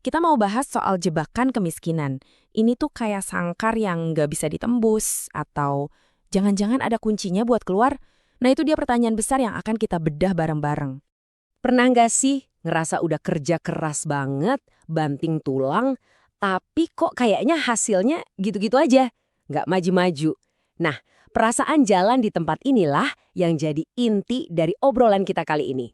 kita mau bahas soal jebakan kemiskinan. Ini tuh kayak sangkar yang nggak bisa ditembus, atau jangan-jangan ada kuncinya buat keluar? Nah itu dia pertanyaan besar yang akan kita bedah bareng-bareng. Pernah nggak sih ngerasa udah kerja keras banget, banting tulang, tapi kok kayaknya hasilnya gitu-gitu aja, nggak maju-maju? Nah, perasaan jalan di tempat inilah yang jadi inti dari obrolan kita kali ini.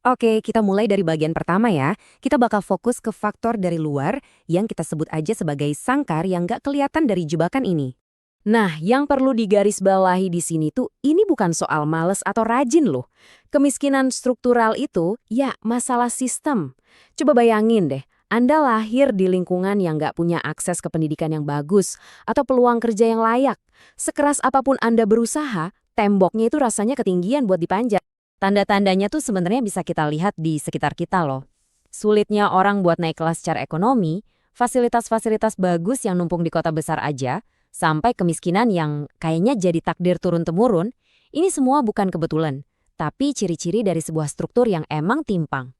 Oke, kita mulai dari bagian pertama ya. Kita bakal fokus ke faktor dari luar yang kita sebut aja sebagai sangkar yang nggak kelihatan dari jebakan ini. Nah, yang perlu digarisbawahi di sini tuh, ini bukan soal males atau rajin loh. Kemiskinan struktural itu, ya masalah sistem. Coba bayangin deh, Anda lahir di lingkungan yang nggak punya akses ke pendidikan yang bagus atau peluang kerja yang layak. Sekeras apapun Anda berusaha, temboknya itu rasanya ketinggian buat dipanjat. Tanda-tandanya tuh sebenarnya bisa kita lihat di sekitar kita loh. Sulitnya orang buat naik kelas secara ekonomi, fasilitas-fasilitas bagus yang numpuk di kota besar aja, sampai kemiskinan yang kayaknya jadi takdir turun-temurun, ini semua bukan kebetulan, tapi ciri-ciri dari sebuah struktur yang emang timpang.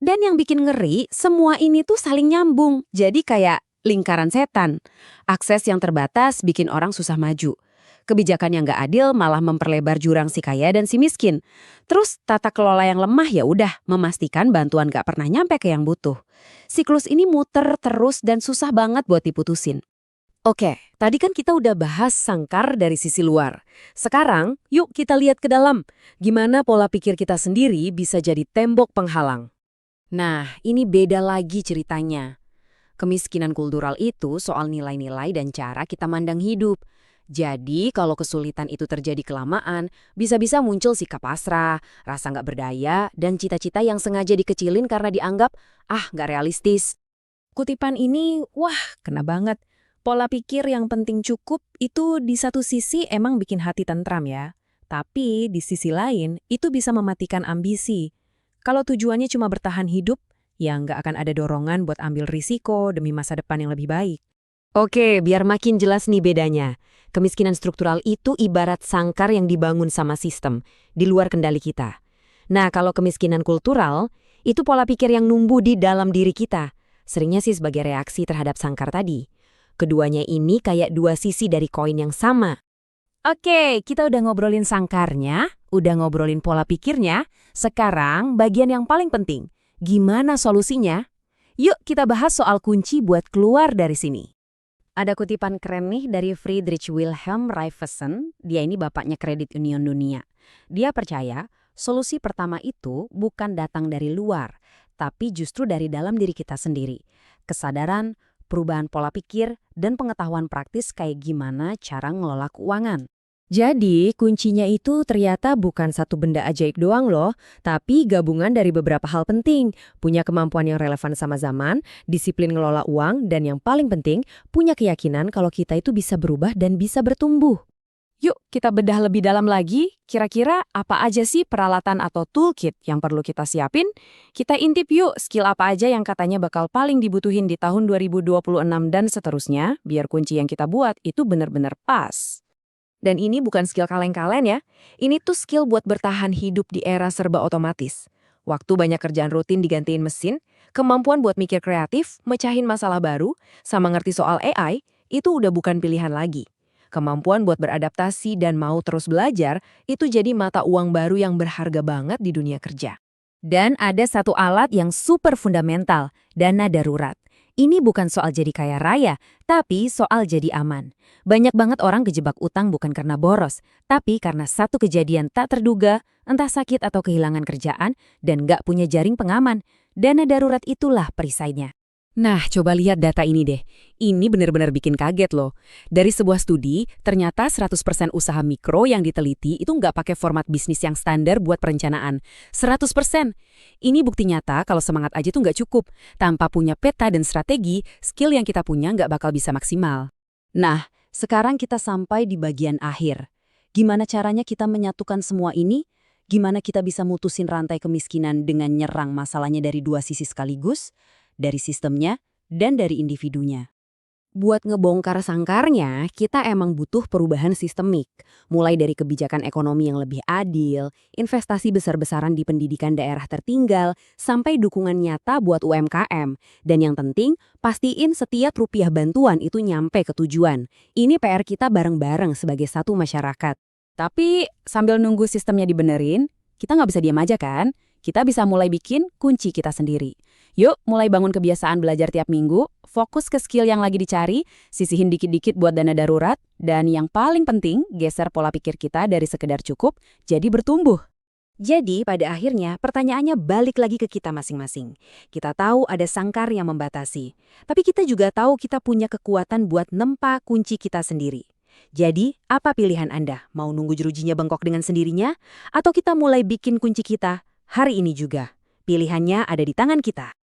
Dan yang bikin ngeri, semua ini tuh saling nyambung, jadi kayak lingkaran setan. Akses yang terbatas bikin orang susah maju. Kebijakan yang nggak adil malah memperlebar jurang si kaya dan si miskin. Terus tata kelola yang lemah ya udah memastikan bantuan nggak pernah nyampe ke yang butuh. Siklus ini muter terus dan susah banget buat diputusin. Oke, tadi kan kita udah bahas sangkar dari sisi luar. Sekarang, yuk kita lihat ke dalam. Gimana pola pikir kita sendiri bisa jadi tembok penghalang. Nah, ini beda lagi ceritanya. Kemiskinan kultural itu soal nilai-nilai dan cara kita mandang hidup. Jadi, kalau kesulitan itu terjadi kelamaan, bisa-bisa muncul sikap pasrah, rasa nggak berdaya, dan cita-cita yang sengaja dikecilin karena dianggap, nggak realistis. Kutipan ini, wah, kena banget. Pola pikir yang penting cukup itu di satu sisi emang bikin hati tentram ya. Tapi di sisi lain, itu bisa mematikan ambisi. Kalau tujuannya cuma bertahan hidup, ya nggak akan ada dorongan buat ambil risiko demi masa depan yang lebih baik. Oke, biar makin jelas nih bedanya. Kemiskinan struktural itu ibarat sangkar yang dibangun sama sistem, di luar kendali kita. Nah, kalau kemiskinan kultural, itu pola pikir yang numbuh di dalam diri kita. Seringnya sih sebagai reaksi terhadap sangkar tadi. Keduanya ini kayak dua sisi dari koin yang sama. Oke, kita udah ngobrolin sangkarnya, udah ngobrolin pola pikirnya. Sekarang bagian yang paling penting, gimana solusinya? Yuk kita bahas soal kunci buat keluar dari sini. Ada kutipan keren nih dari Friedrich Wilhelm Raiffeisen, dia ini bapaknya kredit union dunia. Dia percaya solusi pertama itu bukan datang dari luar, tapi justru dari dalam diri kita sendiri. Kesadaran, perubahan pola pikir, dan pengetahuan praktis kayak gimana cara ngelola keuangan. Jadi, kuncinya itu ternyata bukan satu benda ajaib doang loh, tapi gabungan dari beberapa hal penting. Punya kemampuan yang relevan sama zaman, disiplin ngelola uang, dan yang paling penting, punya keyakinan kalau kita itu bisa berubah dan bisa bertumbuh. Yuk, kita bedah lebih dalam lagi. Kira-kira apa aja sih peralatan atau toolkit yang perlu kita siapin? Kita intip yuk skill apa aja yang katanya bakal paling dibutuhin di tahun 2026 dan seterusnya, biar kunci yang kita buat itu benar-benar pas. Dan ini bukan skill kaleng-kaleng ya. Ini tuh skill buat bertahan hidup di era serba otomatis. Waktu banyak kerjaan rutin digantiin mesin, kemampuan buat mikir kreatif, mecahin masalah baru, sama ngerti soal AI, itu udah bukan pilihan lagi. Kemampuan buat beradaptasi dan mau terus belajar, itu jadi mata uang baru yang berharga banget di dunia kerja. Dan ada satu alat yang super fundamental, dana darurat. Ini bukan soal jadi kaya raya, tapi soal jadi aman. Banyak banget orang kejebak utang bukan karena boros, tapi karena satu kejadian tak terduga, entah sakit atau kehilangan kerjaan, dan nggak punya jaring pengaman. Dana darurat itulah perisainya. Nah, coba lihat data ini deh. Ini benar-benar bikin kaget loh. Dari sebuah studi, ternyata 100% usaha mikro yang diteliti itu nggak pakai format bisnis yang standar buat perencanaan. 100%. Ini bukti nyata kalau semangat aja tuh nggak cukup. Tanpa punya peta dan strategi, skill yang kita punya nggak bakal bisa maksimal. Nah, sekarang kita sampai di bagian akhir. Gimana caranya kita menyatukan semua ini? Gimana kita bisa mutusin rantai kemiskinan dengan nyerang masalahnya dari dua sisi sekaligus? Dari sistemnya dan dari individunya. Buat ngebongkar sangkarnya, kita emang butuh perubahan sistemik. Mulai dari kebijakan ekonomi yang lebih adil, investasi besar-besaran di pendidikan daerah tertinggal, sampai dukungan nyata buat UMKM. Dan yang penting, pastiin setiap rupiah bantuan itu nyampe ke tujuan. Ini PR kita bareng-bareng sebagai satu masyarakat. Tapi sambil nunggu sistemnya dibenerin, kita nggak bisa diam aja kan? Kita bisa mulai bikin kunci kita sendiri. Yuk, mulai bangun kebiasaan belajar tiap minggu, fokus ke skill yang lagi dicari, sisihin dikit-dikit buat dana darurat, dan yang paling penting, geser pola pikir kita dari sekedar cukup, jadi bertumbuh. Jadi, pada akhirnya, pertanyaannya balik lagi ke kita masing-masing. Kita tahu ada sangkar yang membatasi. Tapi kita juga tahu kita punya kekuatan buat nempa kunci kita sendiri. Jadi, apa pilihan Anda? Mau nunggu jerujinya bengkok dengan sendirinya? Atau kita mulai bikin kunci kita hari ini juga? Pilihannya ada di tangan kita.